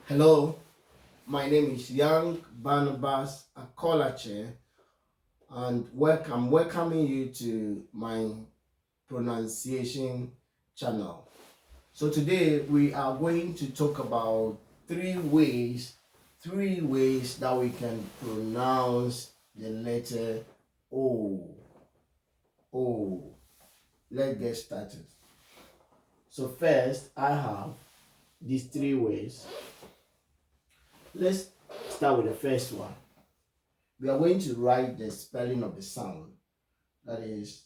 Hello, my name is Young Barnabas Akolache, and I'm welcoming you to my pronunciation channel. So today we are going to talk about three ways that we can pronounce the letter O. O. Let's get started. So first, I have these three ways. Let's start with the first one. We are going to write the spelling of the sound. That is,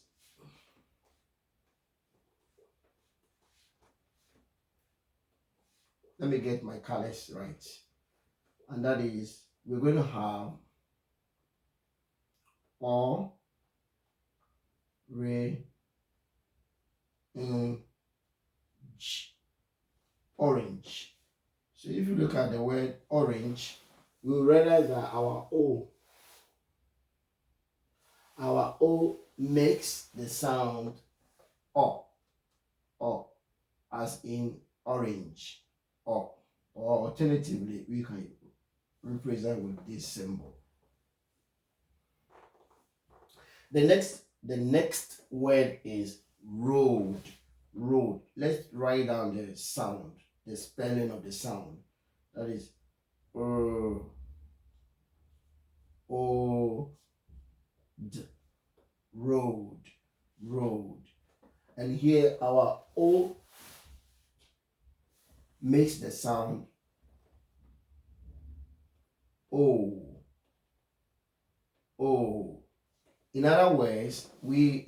let me get my colors right. And that is, we're going to have O, Re, orange. So if you look at the word orange, we'll realize that our O makes the sound O, as in orange, O. Or alternatively, we can represent with this symbol. The next word is road. Road. Let's write down the sound, the spelling of the sound. That is O D, road, road. And here our O makes the sound O. O. In other words, we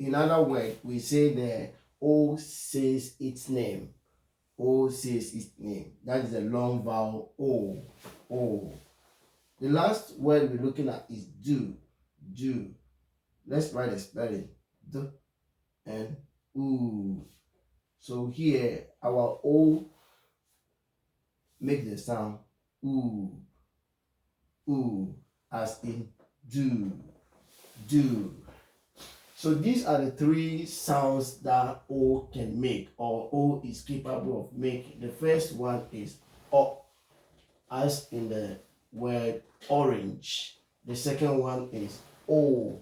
say the O says its name. O says its name. That is a long vowel O. O. The last word we're looking at is do. Do. Let's write the spelling. D and oo. So here our O makes the sound oo. Oo, as in do. Do. So these are the three sounds that O can make, or O is capable of making. The first one is O, as in the word orange. The second one is O,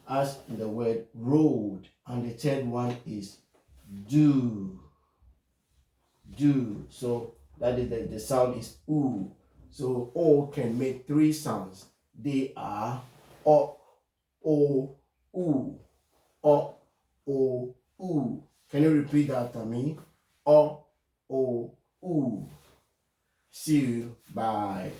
as in the word road. And the third one is do. Do. So that is the sound is oo. So O can make three sounds. They are O, O, oo. O, O, oo. Can you repeat that after me? O, O, oo. See you. Bye.